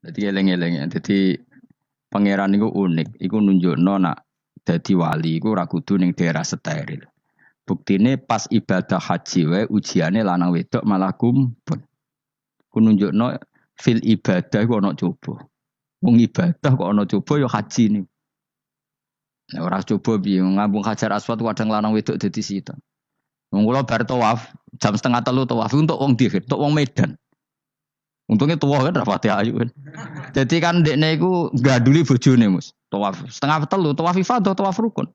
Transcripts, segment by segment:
Dadi eling-eling. Dadi pangeran iku unik. Iku nunjukno nak dadi wali iku ora kudu ning daerah steril. Buktine pas ibadah haji wae ujiane lanang wedok malah kumpul. Ku nunjukno fil ibadah iku ana coba. Wong ibadah kok ana coba ya haji ni. Nek ora coba piye ngambung Hajar Aswad kadang lanang wedok dadi sitok. Wong kula bar tawaf jam 2:30 tawaf untuk wong dihir, untuk wong Medan. Untungnya tua kan rapati ayu kan. Jadi kan dekne iku gaduli bojone Mus. Tawaf 2:30 tawaf ifadah tawaf rukun.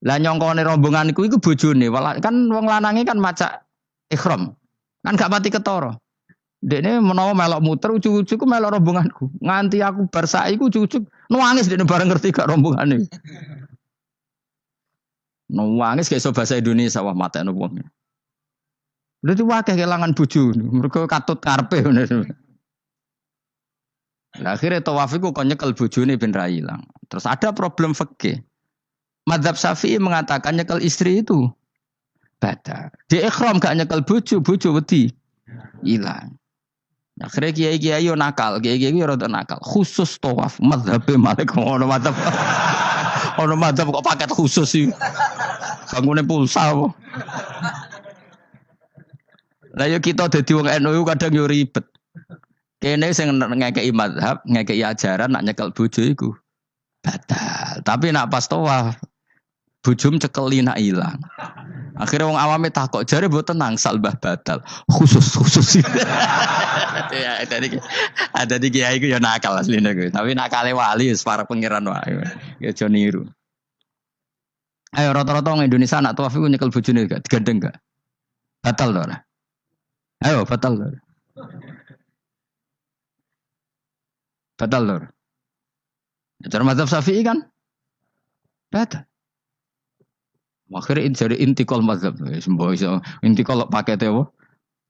Lah nyongkone rombongan iku bojone, kan wong lanange kan macak ihram. Kan gak pati ketara. Dekne menawa melok muter ujug-ujug melok rombonganku. Nganti aku bar saiki ujug-ujug nangis dekne bareng ngerti gak rombongane. Nangis gak iso bahasa Indonesia wah matekno wong. Lha itu wakeh kelangan bojo, mergo katut karepe ngono. Lah akhire tawaf iku kon nyekel bojone ben ra ilang. Terus ada problem fikih. Madzhab Syafi'i mengatakan nyekel istri itu batal. Di ikhram gak nyekel bojo wedi ilang. Akhirnya kiai-kiai yo nakal, kiai-kiai yo rada nakal. Khusus tawaf madzhab Malik ono madzhab. Ono madzhab kok paket khusus sih. Bangune pulsa apa? Lah yo kita dadi wong NU kadang yo ribet. Kene sing ngekeki mazhab, ngekeki ajaran nak nyekel bojo iku batal. Tapi nak pas tawaf bojom cekeli nak ilang. Akhirnya wong awame takok jare mboten nangsal mbah batal. Khusus. Ya ada di kiai iku yo nakal asline kuwi. Tapi nakale wali wis para pangeran wae. Ya aja niru. Ayo rata-rata wong Indonesia nak tawaf iku nyekel bojone gak digandeng gak? Batal to ora? Ayo batal lor. Batal lor. Cara mazhab Syafi'i kan? Batal. Akhirnya jadi intikal mazhab. Semboh iso intikal pakete apa?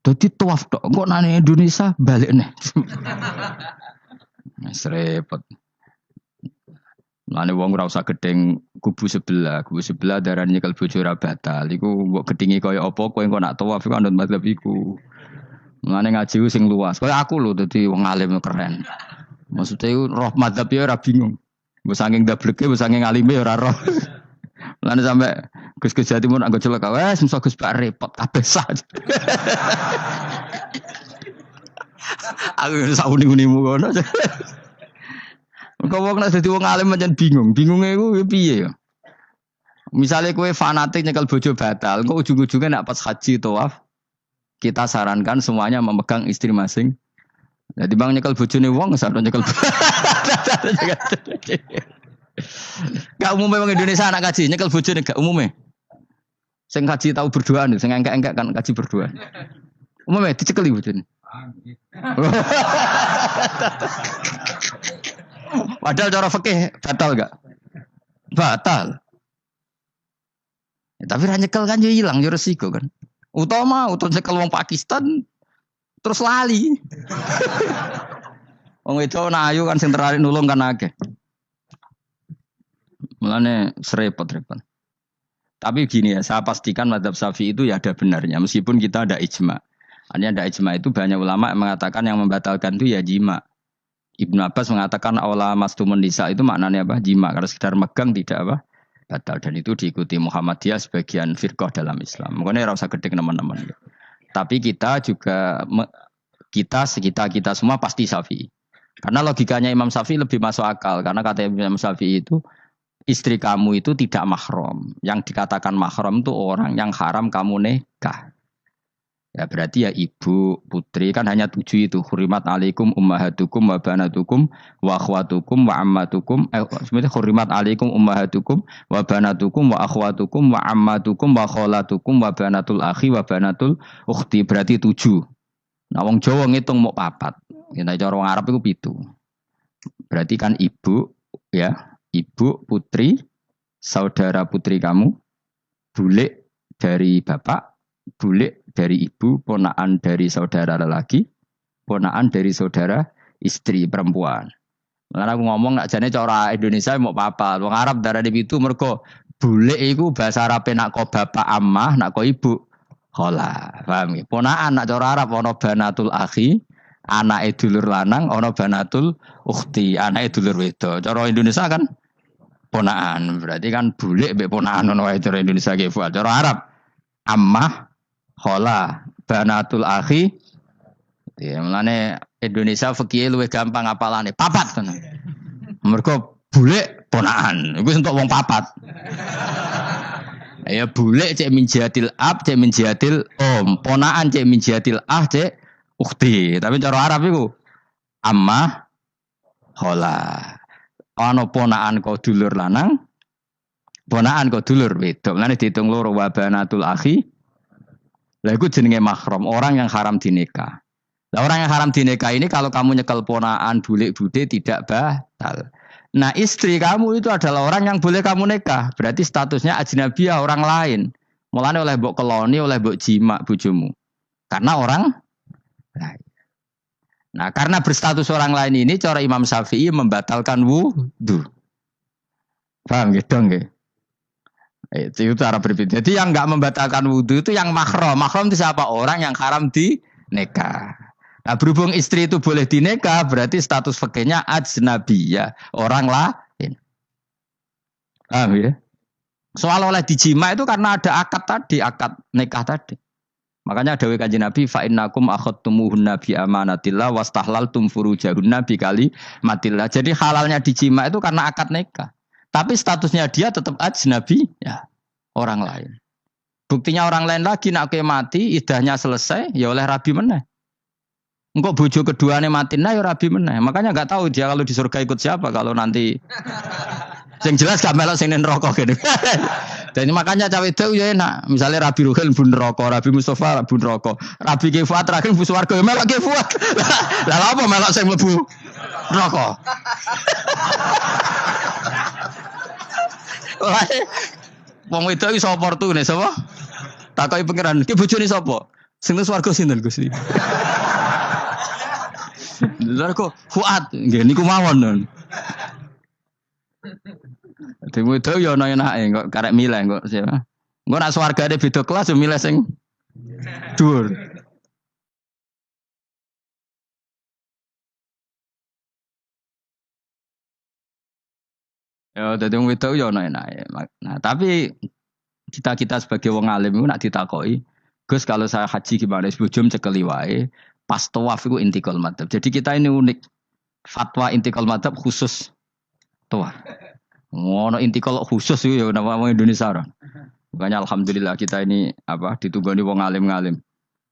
Dadi tawaf tok. Kok nang Indonesia balik nih. Wis repot. Lane wong ora usah gedeng kubu sebelah darane nyekel bojo ora batal. Iku mbok gedhingi kaya apa kowe engko nak tawaf iku anut mazhab iku. Mulane ngaji sing luas. Kaya aku lho dadi wong alim keren. Maksudnya roh madzhab ya ora bingung. Mbok saking dableke, mbok saking alime ya ora roh. Mulane sampe Gus Jati mun anggo celaka, wes mesti Gus Pak repot kabeh sah. Aku sauni-unimu ngono. Kok wong nek dadi wong alim pancen bingung. Bingunge iku piye ya? Misale kowe fanatik nyekel bojo batal, kok ujung-ujunge nek pas haji tawaf kita sarankan semuanya memegang istri masing. Jadi bang nyekel bojone wong sadon nyekel. Gak umumnya wong Indonesia anak kaji nyekel bojone gak umumnya. Sing kaji tahu berduaan, sing engkek-engkek kan kaji berduaan. Umumnya dicekeli bojone. Padahal cara fikih batal gak? Batal. Ya, tapi ra nyekel kan yo ilang yo resiko kan. Utama nyekel wong Pakistan terus lali. Wong wedok ayu kan sing tertarik nulung kan akeh. Mulane repot-repot. Tapi gini ya, saya pastikan mazhab Syafi'i itu ya ada benarnya meskipun kita ada ijma. Hanya ada ijma itu banyak ulama yang mengatakan yang membatalkan itu ya jima. Ibnu Abbas mengatakan aula mastumun nisa itu maknanya apa? Jima. Karena sekedar megang tidak apa? Batal. Dan itu diikuti Muhammadiyah sebagian firqah dalam Islam. Makanya rasa gede teman-teman. Tapi kita juga kita semua pasti Syafi'i. Karena logikanya Imam Syafi'i lebih masuk akal. Karena kata Imam Syafi'i itu istri kamu itu tidak mahram. Yang dikatakan mahram itu orang yang haram kamu nikah. Ya berarti ya ibu, putri kan hanya 7 itu. Hurimat alaikum ummahatukum wa banatukum wa akhwatukum wa ammatukum. Sebenarnya hurimat alaikum ummahatukum wa banatukum wa akhwatukum wa ammatukum wa kholatukum wa banatul akhi wa banatul ukhti. Berarti 7. Nah wong Jawa ngitung mau 4. Kita cara wong Arab itu 7. Berarti kan ibu, ya ibu, putri, saudara putri kamu, bule dari bapak, bule dari ibu, ponaan dari saudara lelaki, ponaan dari saudara istri perempuan. Karena aku ngomong nak jane cara Indonesia mau apa? Wong Arab darah di itu mergo bule iku bahasa Arab nak ko bapak ammah, nak ko ibu khola. Paham ya? Ponaan nak cara Arab ono banatul akhi, Anake dulur lanang ana banatul ukhti, anake dulur wedok. Cara Indonesia kan ponakan. Berarti kan bulik mbek ponakan ngono wae cara Indonesia ge. Cara Arab ammah, khola, banatul akhi. Ya mulane Indonesia fikih luwih gampang apalane. Papat tenan. Mergo bulik ponakan. Iku entuk wong papat. Ya bulik cek min jihatil ab, cek min jihatil om. Ponakan cek min jihatil ah, cek ukhti. Tapi cara Arab iku ammah, khola. Ana ponakan kok dulur lanang, ponakan kok dulur wedok. Mulane diitung loro wa banatul akhi. Lah iku jenenge mahram, orang yang haram dinikah. Lah orang yang haram dinikah ini kalau kamu nyekel ponakan bulik bude tidak batal. Nah istri kamu itu adalah orang yang boleh kamu nikah. Berarti statusnya ajnabiyah orang lain. Mulane oleh mbok keloni, oleh mbok jima bojomu. Karena orang lain. Nah karena berstatus orang lain ini cara Imam Syafi'i membatalkan wudu. Paham gitu nggih? Itu cara berbeda. Jadi yang enggak membatalkan wudu itu yang mahram. Mahram itu siapa? Orang yang haram dinikah. Nah berhubung istri itu boleh dinikah, berarti status fikihnya ajnabiyah, orang lain. Paham ya? Soal oleh dijima itu karena ada akad tadi, akad nikah tadi. Makanya dawuh Kanjeng Nabi fa innakum akhadtumuhunna bi amanatillah wastahlaltum furujahunna bi kalimatillah. Jadi halalnya dijima itu karena akad nikah. Tapi statusnya dia tetap ajnabi ya, orang lain. Buktinya orang lain lagi nak mati, idahnya selesai, ya oleh rabi meneh. Engkau bojo keduanya mati nah ya rabi meneh. Makanya enggak tahu dia kalau di surga ikut siapa kalau nanti. Sing jelas gak melok sing ning neraka gitu. Dan makanya cawe itu ya enak. Misalnya Rabi Ruhil bun neraka, Rabi Mustafa bun neraka, Rabi Kifuat terakhir bun swarga ya melok Kifuat. Lah apa melok sing mlebu neraka? Wong wedok iso oportunis sapa? Takoki pangeran, ki bojone sapa? Sing nang swarga sinten Gusti? Lha kok Fuad nggih niku mawon. Dhewe itu ya ana enake kok karek milih kok siapa. Engko nek swargane beda kelas yo milih sing dhuwur. Ya dadi wong wedok yo ana enake. Nah, tapi kita sebagai wong alim iku nak ditakoki, Gus kalau saya haji gimana? Bojom cekeli wae. Pas tawaf itu intikal madhab. Jadi kita ini unik. Fatwa intikal madhab khusus tawaf. Ngono intikal khusus itu ya nama Indonesia orang. Makanya alhamdulillah kita ini ditunggoni wong alim-alim.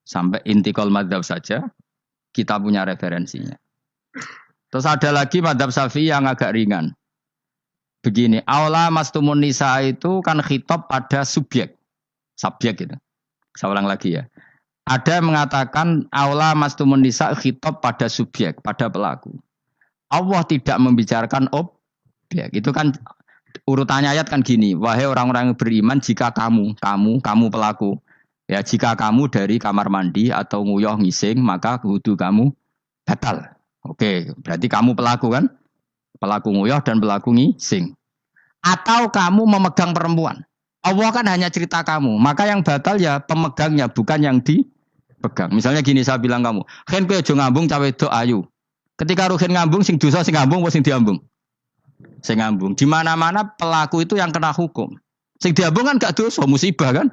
Sampai intikal madhab saja kita punya referensinya. Terus ada lagi madhab Syafi'i yang agak ringan. Begini, aula mastumun nisa itu kan khitab pada subjek gitu. Saya ulang lagi ya. Ada yang mengatakan aula mastumun nisa khitab pada subjek, pada pelaku. Allah tidak membicarakan objek. Itu kan urutannya ayat kan gini. Wahai orang-orang yang beriman, jika kamu pelaku. Ya, jika kamu dari kamar mandi atau nguyuh ngising, maka wudu kamu batal. Oke, berarti kamu pelaku kan? Pelaku nguyuh dan pelaku ngising. Atau kamu memegang perempuan. Allah kan hanya cerita kamu. Maka yang batal ya pemegangnya, bukan yang dipegang. Misalnya gini saya bilang kamu, "Ken kowe aja ngambung cawe wedok ayu." Ketika Ruhin ngambung, sing dosa sing ngambung apa sing diambung? Sing ngambung. Di mana-mana pelaku itu yang kena hukum. Sing diambung kan gak dosa, musibah kan?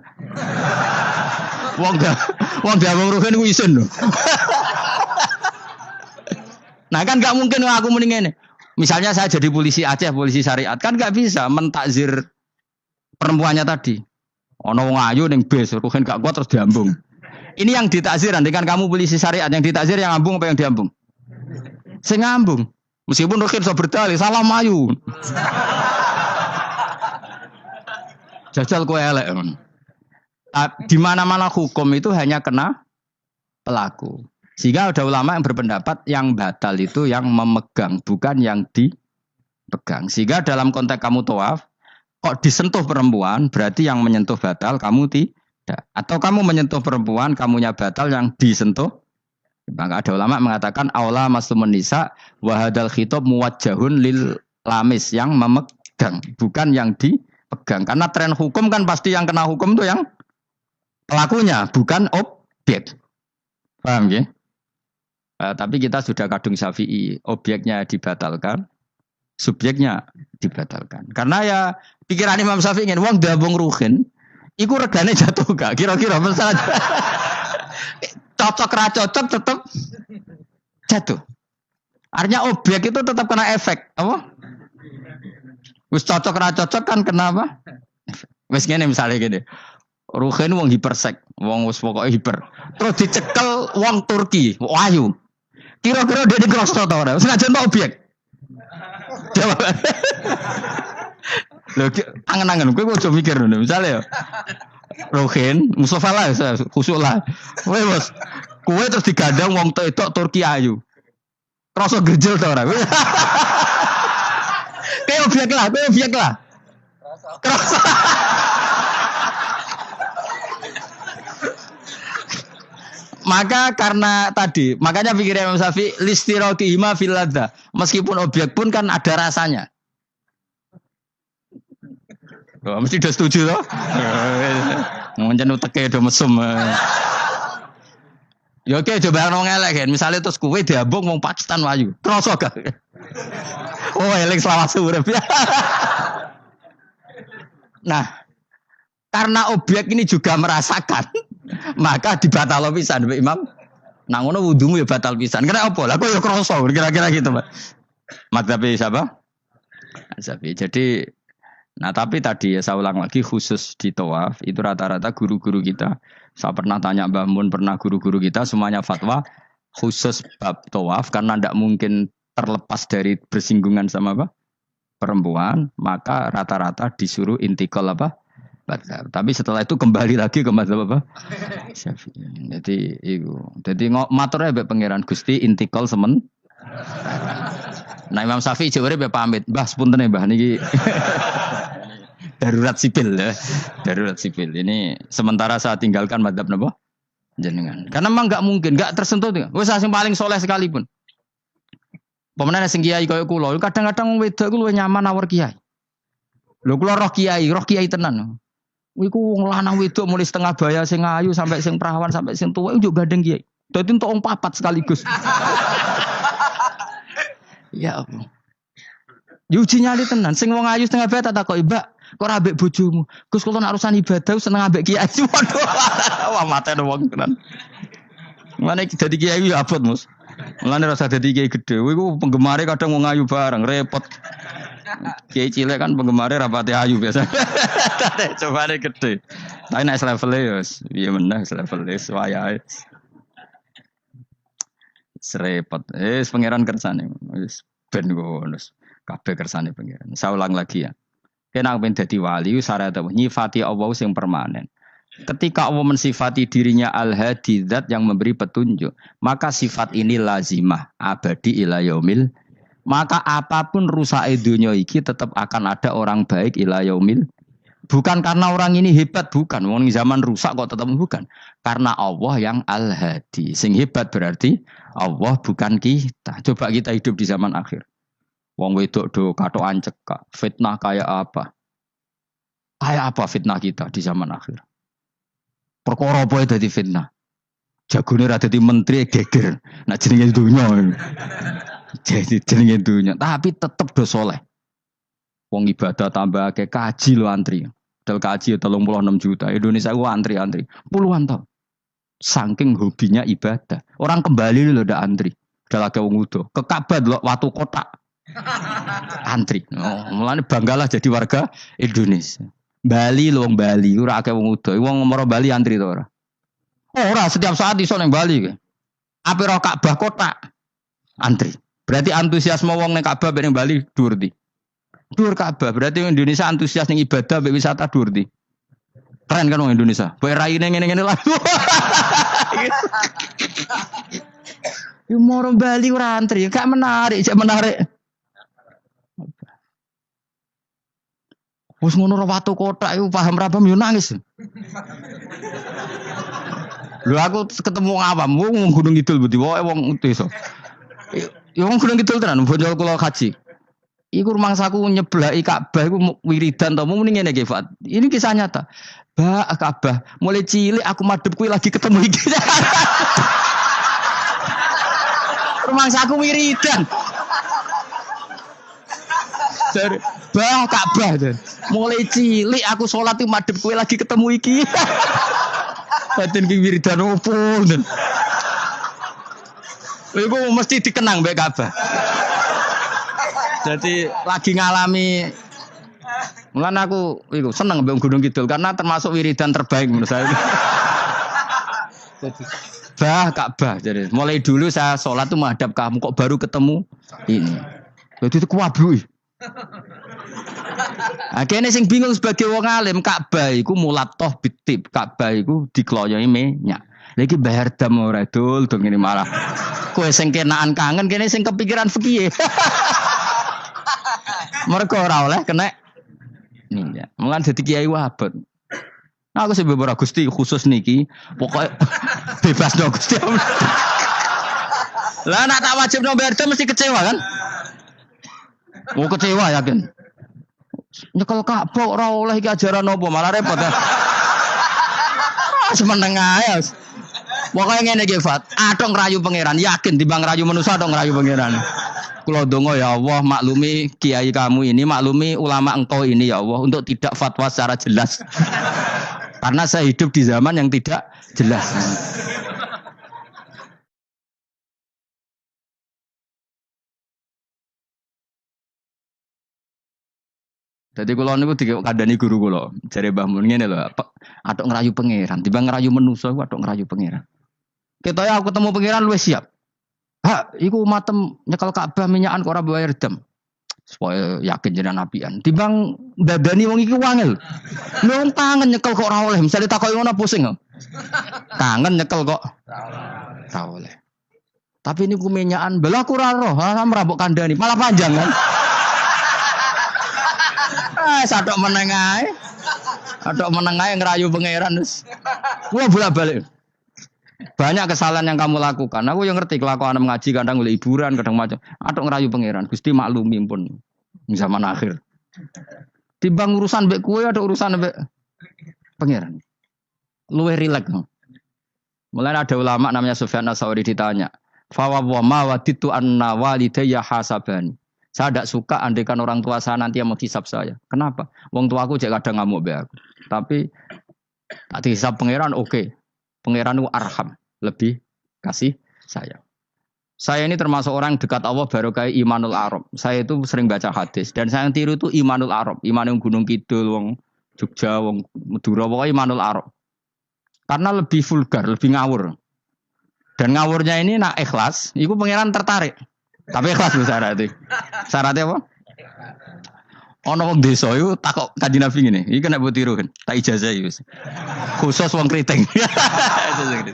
Wong diambung Ruhin ku isin lho. Nah kan gak mungkin aku mending ngene. Misalnya saya jadi polisi Aceh, polisi syariat, kan gak bisa mentakzir perempuannya tadi. Ono wong ayu ning bis, Ruhin gak kuat terus diambung. Ini yang ditakzir, nanti kan kamu polisi syariat, yang ditakzir yang ngambung apa yang diambung? Sing ngambung. Meskipun Ruhin so berdalih, salah mayu. Jajal kowe elek. Di mana-mana hukum itu hanya kena pelaku. Sehingga ada ulama yang berpendapat yang batal itu yang memegang, bukan yang dipegang. Sehingga dalam konteks kamu tawaf, kok disentuh perempuan, berarti yang menyentuh batal, kamu tidak. Atau kamu menyentuh perempuan, kamunya batal, yang disentuh. Maka ada ulama mengatakan, aula maslumun nisa, wahadal khitab muwajjahun lil lamis, yang memegang, bukan yang dipegang. Karena tren hukum kan pasti yang kena hukum itu yang pelakunya, bukan objek. Paham ya? Tapi kita sudah kadung Syafi'i, objeknya dibatalkan, subjeknya dibatalkan. Karena ya pikiran Imam Syafi'i ingin wong dabung ruhin, iku regane jatuh gak? Kira-kira masalah cocok ra cocok tetap jatuh. Artinya objek itu tetap kena efek, apa? Wis cocok ra cocok kan kenapa? Wis ngene misalnya gini. Ruhin wong hipersek, wong wis pokoke hiper. Terus dicekel wong Turki, ayu. Kira-kira dia di cross to ora? Senajan objek. Jawab. Lho, angen-angen kowe ojo mikir ngono. Misale ya. Ruhin, Mustafa lah, khusuk lah. Kowe bos, kowe terus digandang wong tok Turki ayu. Kroso gerjel to ora? Kowe objek lah. Kroso. Maka karena tadi, makanya pikirnya Imam Syafi'i listiraqihima fil ladza. Meskipun objek pun kan ada rasanya. Oh, mesti udah setuju toh? Ngoncen uteke do mesum. Ya oke coba nang elek kan. Misale terus kowe diambung wong Pakistan wayu. Kroso gak? Oh, elek selawat urip. Nah, karena objek ini juga merasakan, maka dibatal pisan Mbak Imam. Nang ngono wudumu ya batal pisan. Kena apa? Lah kok ya kroso kira-kira gitu, Pak. Madzhab siapa? Syafi'i. Jadi tapi tadi ya saya ulang lagi khusus di tawaf itu rata-rata guru-guru kita. Saya pernah tanya Mbah Mun, pernah guru-guru kita semuanya fatwa khusus bab tawaf karena tidak mungkin terlepas dari bersinggungan sama apa? Perempuan, maka rata-rata disuruh intikal apa? Batal. Tapi setelah itu kembali lagi ke mazhab apa? Syafi'i. Jadi itu. Jadi maturnya mbek pangeran Gusti intikal semen. Nah Imam Syafi'i jare mbek pamit, Mbah sepuntene Mbah niki. Darurat sipil ya. Darurat sipil. Ini sementara saya tinggalkan mazhab napa? Jenengan. Karena memang enggak mungkin, enggak tersentuh. Wis sing paling soleh sekalipun. Pemenang sing kiai kaya kula, kadang-kadang wedok ku luwih nyaman nawar kiai. Lho kula roh kiai tenan. Iku wong lanang wedok mulai setengah baya sing ayu sampai sing perawan sampai sing tuwa iku gandeng kiai. Dadi entuk wong papat sekaligus. Ya apa? Yuji nyali tenan sing wong ayu setengah baya tak takoki, "Mbak, kok ora ambek bojomu?" Gus kula nek urusan ibadah seneng ambek kiai. Waduh. Wah matene wong tenan. Mane dadi kiai ya abot, Mus. Mulane rasa dadi kiai gedhe. Iku penggemare kadang wong ayu bareng repot. Kiai cilik kan penggemarnya rapati ayu biasa. Coba deh gede. Tapi naik level ya, iya menang level wayahe. Serepot. Pangeran kersane. Ben bonus. Kabeh kersane pangeran. Saya ulang lagi ya. Kena ben dadi wali syarat nyifati Allah sing permanen. Ketika Allah mensifati dirinya al-hadi zat yang memberi petunjuk, maka sifat ini lazimah abadi ila yaumil. Maka apapun rusak dunia iki tetap akan ada orang baik ila yaumil. Bukan karena orang ini hebat, bukan. Wong zaman rusak kok tetap bukan. Karena Allah yang al-hadi. Sing hebat berarti Allah bukan kita. Coba kita hidup di zaman akhir. Wong wedok do katokan cekak. Fitnah kayak apa? Kayak apa fitnah kita di zaman akhir? Perkara apa dadi fitnah? Jagone ra dadi menteri geger. Nah jenenge dunya. Jadi jenenge dunya, tapi tetep do soleh. Wong ibadah tambah ke kaji lo antri. Dal kaji 36 juta. Indonesia ku antri puluhan tahun. Saking hobinya ibadah. Orang kembali lho ndak antri. Dal akeh wong udo. Ke Ka'bah lho watu kotak. Antri. Oh, mulane banggalah jadi warga Indonesia. Bali lho wong Bali ora akeh wong udo. Wong ngomoro Bali antri to ora? Ora, setiap saat iso ning Bali ke. Ape ro Ka'bah kotak. Antri. Berarti antusiasme wong ning Ka'bah ning Bali dhuwur ndi? Dhuwur Ka'bah. Berarti Indonesia antusias ning ibadah mek wisata dhuwur ndi? Keren kan wong Indonesia. Kowe raine ngene-ngene lah. Yo moro Bali ora antri, gak menarik, cek menarik. Wes ngono ora watu kotak iku paham ra paham yo nangis. Lho aku ketemu awam wong Gunung Kidul budi wae wong desa. Ya wong Gunung Kidul tenan bonjol kula kaji. Iku rumangsaku nyeblaki Ka'bah iku wiridan to muni ngene iki, Fat. Ini kisah nyata. Ba Ka'bah, mulai cilik aku madhep kuwi lagi ketemu iki. Rumangsaku wiridan. Dari bah Ka'bah dan mulai cilik aku sholat itu madhep kowe lagi ketemu iki. Batin ki wiridan opo dan. Iku mesti dikenang mbek Ka'bah. Jadi lagi ngalami mulane aku iku seneng mbek Gunung Kidul karena termasuk wiridan terbaik menurut saya. Bah Ka'bah jadi mulai dulu saya sholat tuh menghadap kamu kok baru ketemu ini. Jadi itu kuwabluk. Akhirnya sing bingung sebagai wong alim Ka'bah iku mulatoh bitib Ka'bah iku dikloyoi minyak. Lagi bayar dam ora dul dong ini malah. Kowe sing kenaan kangen kene sing kepikiran fikih. Mereka ora oleh kena minyak. Mulan dadi kiai wabot. Nah, aku sih beberapa Gusti khusus niki pokoknya bebas dong Gusti. Lah nak tak wajib no bayar dam mesti kecewa kan? Mau kecewa yakin. Nyekel Ka'bah ora oleh iki ajaran apa malah repot ya. Semeneng ae. Pokoke ngene iki Fat, atok ngrayu pangeran, yakin timbang ngrayu manusa atok ngrayu pangeran. Kula donga ya Allah maklumi kiai kamu ini, maklumi ulama engkau ini ya Allah untuk tidak fatwa secara jelas. Karena saya hidup di zaman yang tidak jelas. Jadi kalau niku dikandani guru kula, jare Mbah Mun ngene lho, atok ngerayu pangeran, timbang ngerayu manusa iku atok ngerayu pangeran. Ketoke aku ketemu pangeran luwih siap. Hak, iku matem nyekel Ka'bah minyakan kok ora bayar dam. Supaya yakin jenengan apian. Timbang dadani wong iki wangel. Wong tangen nyekel kok ora oleh, misale takoki ngono pusing kok. Tangen nyekel kok ora oleh. Tapi niku minyakan belah aku ora roh, merabuk kandhani, malah panjang kan. Sadok meneng ae. Sadok meneng ae ngerayu pangeran wis. Gua bolak-balik. Banyak kesalahan yang kamu lakukan. Aku yang ngerti kelakuan mengaji kadang oleh hiburan, kadang macam. Adok ngerayu pangeran. Gusti maklumi pun zaman akhir. Timbang urusan mbek kowe ada urusan mbek pangeran. Luwih rileks. Mulai ada ulama namanya Sufyan Ats-Tsauri ditanya, "Fa wa ma waditu anna walidayya hasabani." Saya tidak suka andaikan orang tua saya nanti yang menghisap saya. Kenapa? Wong tuaku jek kadang ngamuk be aku. Tapi tak dihisap pangeran oke. Pangeran itu arham, lebih kasih sayang. Saya ini termasuk orang dekat Allah baru kayak Imanul Arab. Saya itu sering baca hadis dan saya yang tiru itu Imanul Arab. Iman yang Gunung Kidul, wong Jogja, wong Madura, pokoknya Imanul Arab. Karena lebih vulgar, lebih ngawur. Dan ngawurnya ini nak ikhlas, itu pangeran tertarik. Tapi ikhlas lho syaratnya. Syaratnya apa? Ono wong desa iku takok Kanjeng Nabi ngene. Iki kena mbok tiru kan. Tak ijazah iki wis. Khusus wong kriting.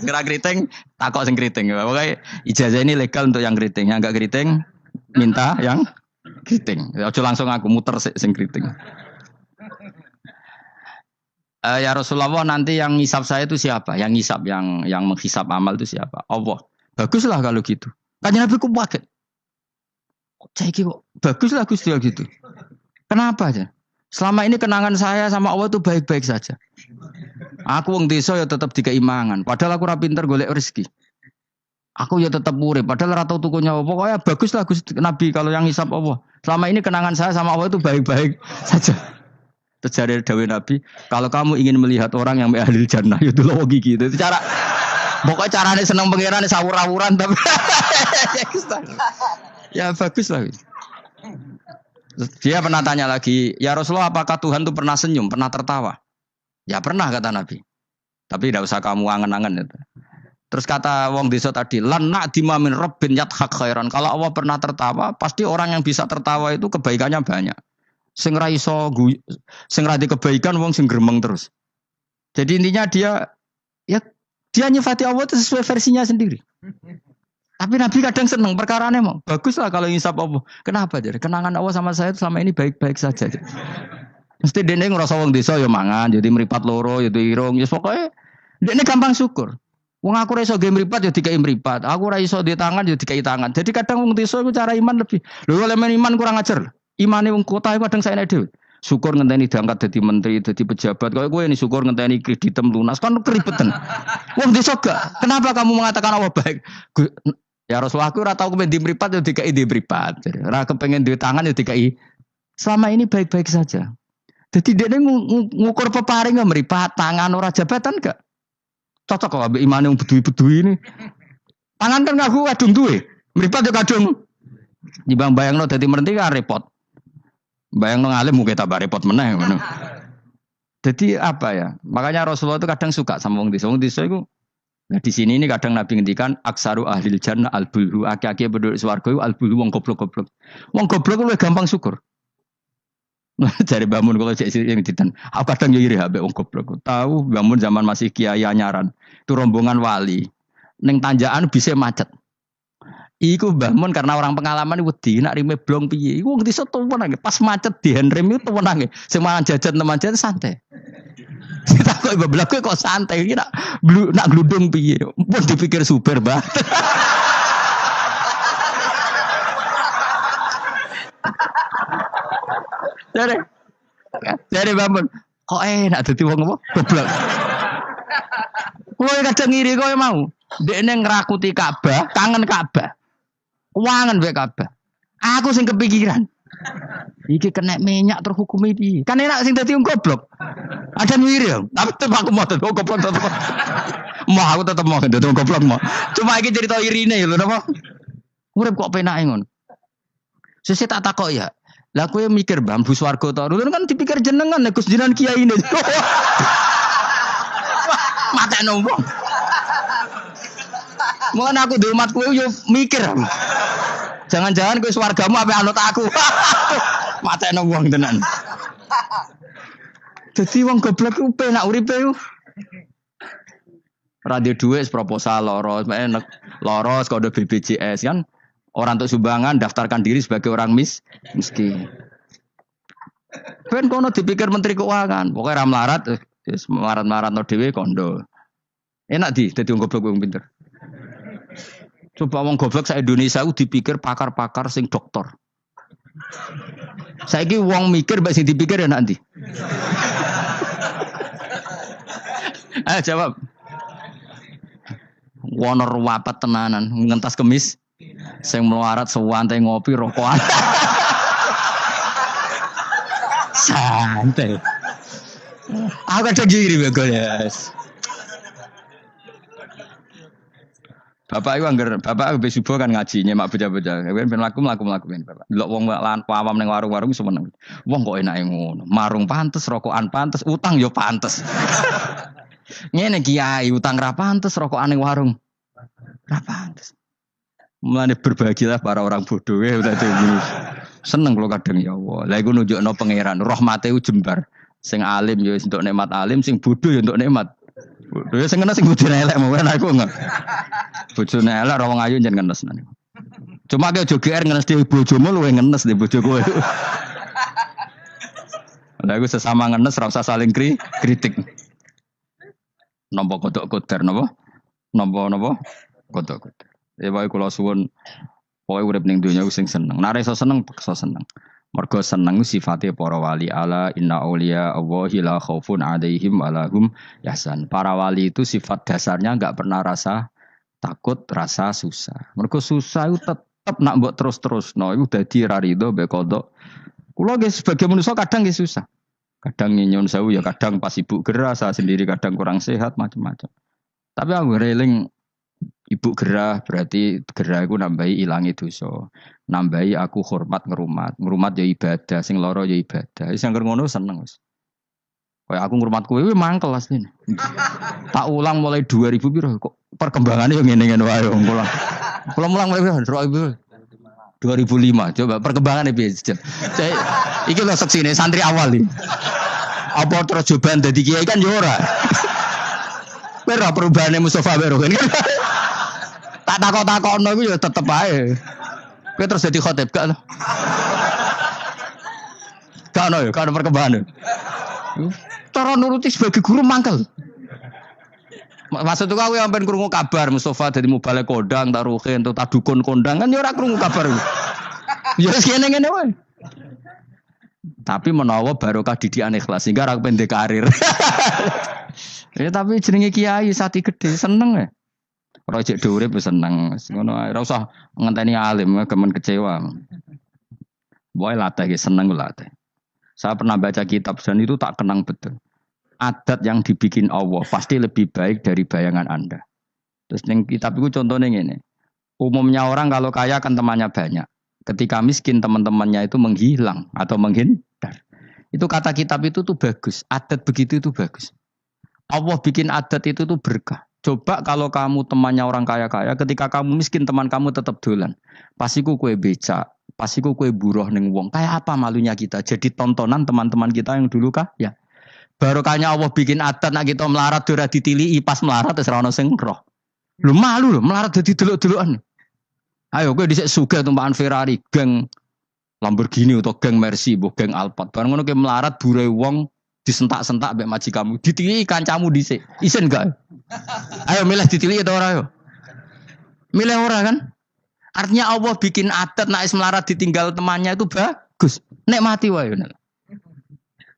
Kira kriting takok sing kriting. Pokoke ijazah ini legal untuk yang kriting. Yang enggak kriting minta yang kriting. Aja langsung aku muter sing kriting. Ya Rasulullah nanti yang ngisap saya itu siapa? Yang ngisap yang menghisap amal itu siapa? Allah. Baguslah kalau gitu. Kanjeng Nabi ku kaget. Saiki kok baguslah Gusti gitu. Kenapa aja? Selama ini kenangan saya sama Allah itu baik-baik saja. Aku wong desa ya tetap dikeimangan. Padahal aku ora pinter golek rezeki. Aku ya tetap urip. Padahal ora tau tuku nyawa. Pokoknya baguslah Gusti Nabi kalau yang ngisap Allah. Selama ini kenangan saya sama Allah itu baik-baik saja. Terjadi dawuh Nabi, kalau kamu ingin melihat orang yang ahli jannah itu loh gigi. Itu cara pokoknya carane seneng pangerane sawur-awuran tapi ya bagus lah. Dia pernah tanya lagi, ya Rasulullah apakah Tuhan itu pernah senyum, pernah tertawa? Ya pernah kata Nabi. Tapi tidak usah kamu angen-angen itu. Terus kata wong desa tadi, lan na'dima min rabbin yathak khairan. Kalau Allah pernah tertawa, pasti orang yang bisa tertawa itu kebaikannya banyak. Sing ra iso sing ra kebaikan wong sing gremeng terus. Jadi intinya dia nyifati Allah itu sesuai versinya sendiri. Tapi Nabi kadang seneng perkarane mau. Baguslah kalau ngisap Allah. Kenapa jadi? Kenangan Allah sama saya selama ini baik-baik saja. Mesti dene ngrasa wong desa ya mangan, jadi mripat loro, ya irung, ya pokoke dene gampang syukur. Wong aku ora iso ge mripat ya dikai mripat. Aku ora iso di tangan ya dikai tangan. Jadi kadang wong desa iku cara iman lebih. Lho oleh iman kurang ajar. Imane wong kota iku kadang saene dhewe. Syukur ngenteni diangkat dadi menteri, dadi pejabat. Kaya kowe ini syukur ngenteni kreditem lunas kan keribetan. Wong desa gak. Kenapa kamu mengatakan Allah baik? Ya Rasulullah aku ora tau kepen di mripat ya dikai di mripat. Ora kepengen duwe tangan ya dikai. Selama ini baik-baik saja. Jadi dia ngukur peparing nggak meripat tangan ora jabatan gak cocok kok ambek imane wong bedui-bedui ini. Tangan kan ngaku kadung duwe. Meripat yo kadung. Dibang bayangno dadi merenti kan repot. Bayangno ngalim mungkin tambah repot meneh ngono. Jadi apa ya? Makanya Rasulullah itu kadang suka sama wong desa. Wong desa iku nah di sini ini kadang Nabi ngendikan aksaru ahlil jannah albulhu aki-aki penduduk swarga iku albulhu wong goblok-goblok. Wong goblok luwih gampang syukur. Cari bangun kalau cek yang ditan. Aku kadang iri habis wong goblok. Tahu bangun zaman masih kiai anyaran. Itu rombongan wali. Neng tanjakan bisa macet. Iku bangun karena orang pengalaman wedi nak rime blong piye. Iku wong desa tuwen nang pas macet di handrem itu tuwen nang. Sing mangan jajan teman jajan santai. Takok ibu kok santai iki nak gludung piye. Pun dipikir super banget. Dari bangun kok enak dadi wong apa? Goblok. Kowe kadang ngiri kowe mau. Dekne ngrakuti Ka'bah, kangen Ka'bah. Wangen wae Ka'bah. Aku sing kepikiran. Iki kena minyak terhukumi piye? Kan enak sing dadi wong goblok. Ada ngiri ya. Tapi tetep aku mau dadi wong goblok tetep. Mau aku tetep mau dadi wong goblok mau. Cuma iki cerita irine lho napa? Urip kok penake ngono. Sesuk tak takok ya. Lah kowe mikir bambu swarga to. Lho kan dipikir jenengan nek Gus jenengan kiai ini. Mate nombong. Mun aku di umat kowe yo mikir. Jangan-jangan kowe swargamu ape anut aku. Mate nombong tenan. Dadi wong goblok ku penak uripe ku. Radio duit proposal loros, enak loros kode BPJS kan. Orang untuk sumbangan daftarkan diri sebagai orang miskin. Ben kono dipikir Menteri Keuangan, pokoknya ra melarat, melarat no dhewe kondo. Enak dadi wong goblok wong pinter. Coba wong goblok sak Indonesia ku dipikir pakar-pakar sing doktor. Saiki wong mikir mbak sing dipikir enak ndi? Ayo jawab. Wono ruwapet tenanan, ngentas kemis. Sing melarat sewantai ngopi rokokan. Santai. Aku kadang giri bego ya. Bapak itu bapak habis subuh kan ngajinya mak bocah-bocah. Ben mlaku ben bapak. Delok wong lan awam ning warung-warung seneng. Wong kok enake ngono. Marung pantes, rokokan pantes, utang yo pantes. Ngene kiai utang ra pantes, rokokan ning warung ra pantes. Mulane berbahagialah para orang bodoh ya udah tuh. Seneng kalau kadang ya Allah. Lah iku nunjukno pangeran, rahmate ku jembar. Sing alim ya untuk nikmat alim, sing bodoh ya untuk nikmat. Bodoh ya sing kena sing bojone elek mawon aku enggak. Bojone elek ora wong ayu njen ngenes nang. Cuma ke aja GR ngenes dhewe bojomu luwe ngenes di bojo kowe. Lah iku sesama ngenes ora usah saling kritik. Nampa kodok koder napa? Nampa kodok koder. Ya bae kula suwun pokoke urip ning donya sing seneng. Nek iso seneng peksa seneng. Mergo seneng sifate para wali ala inna auliya Allahi la khaufun 'alaihim wa lahum yahzan. Para wali itu sifat dasarnya enggak pernah rasa takut, rasa susah. Mergo susah itu tetep nak mbok terus-terusno iku dadi ra rido mbek kodok. Kula nggih sebagai manusia kadang nggih susah. Kadang nyun sewu ya kadang pas ibu gerah, saya sendiri kadang kurang sehat macam-macam. Tapi aku reling ibu gerah berarti gerah aku nambahi ilangi dosa. Nambahi aku hormat ngerumat. Ngerumat ya ibadah, sing loro ya ibadah. Wis angger ngono seneng wis. Kayak aku ngrumat kowe mangkel asline. Tak ulang mulai 2000 piro kok perkembangannya yo ngene-ngene wae wong kula. Kula mulang mulai 2005. Coba perkembangannya piye? Iki lho seksine santri awal iki. Apa terus cobaan dadi kiai kan yo ora. Ora perubahane Mustofa Bero kan. Tak takok-takokno iku ya tetep ae. Kowe terus dadi khotib gak lho. Gak ono ya, gak ada perkembangan. Cara nuruti sebagai guru mangkel. Maksud itu aku yang pengen krungu kabar Mustofa dadi mubalek kondang, taruhin, tak dukun kondang kan ya ora krungu kabar. Ya wis ngene-ngene wae. Tapi menawa barokah didikan ikhlas sehingga ora pendek karir. Ya tapi jenenge kiai sati gede seneng ya. Projek dure wis seneng. Ngono ae. Ora usah ngenteni alim gemen kecewa. Boy latih seneng latih. Saya pernah baca kitab dan itu tak kenang betul. Adat yang dibikin Allah pasti lebih baik dari bayangan Anda. Terus ning kitab itu contohnya ini. Umumnya orang kalau kaya kan temannya banyak. Ketika miskin teman-temannya itu menghilang atau menghindar. Itu kata kitab itu tuh bagus. Adat begitu itu bagus. Allah bikin adat itu tuh berkah. Coba kalau kamu temannya orang kaya-kaya, ketika kamu miskin teman kamu tetap dolan. Pasiku kue beca, pasiku kue buruh ning wong. Kayak apa malunya kita? Jadi tontonan teman-teman kita yang dulu ya. Barokahnya Allah bikin adat nak kita melarat ora ditilihi pas melarat wis ora ono sing roh. Lu malu lho melarat dadi delok-delokan. Ayo kowe dhisik sugih tumpakan Ferrari, geng Lamborghini atau geng Mercy, mbok geng Alphard. Bareng ngono kowe melarat bure wong disentak-sentak mbek majikamu, ditilihi kancamu dhisik. Isen gak? Ayo milih ditilihi atau ora yo? Milih ora kan? Artinya Allah bikin adat nak is melarat ditinggal temannya itu bagus. Nek mati wae.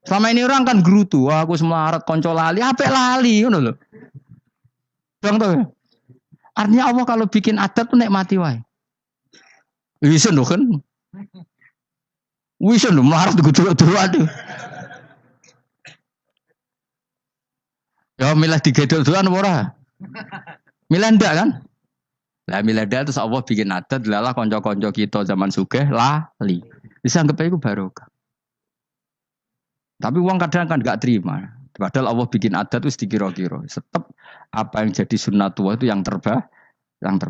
Selama ini orang kan gerutu, wah aku melarat konco lali, apik lali ngono lho. Dong to. Artinya Allah kalau bikin adat tuh nek mati wae. Isen lho kan. Isen lho melarat dulu aduh. Ya milih digedol-dolan ora? Milih ndak kan? Lah milih ndak terus Allah bikin adat lalah kanca-kanca kita zaman sugih lali. Bisa anggap iku barokah. Tapi uang kadang kan enggak terima. Padahal Allah bikin adat itu dikira-kira. Tetap apa yang jadi sunnatullah itu yang terbaik, yang terbaik.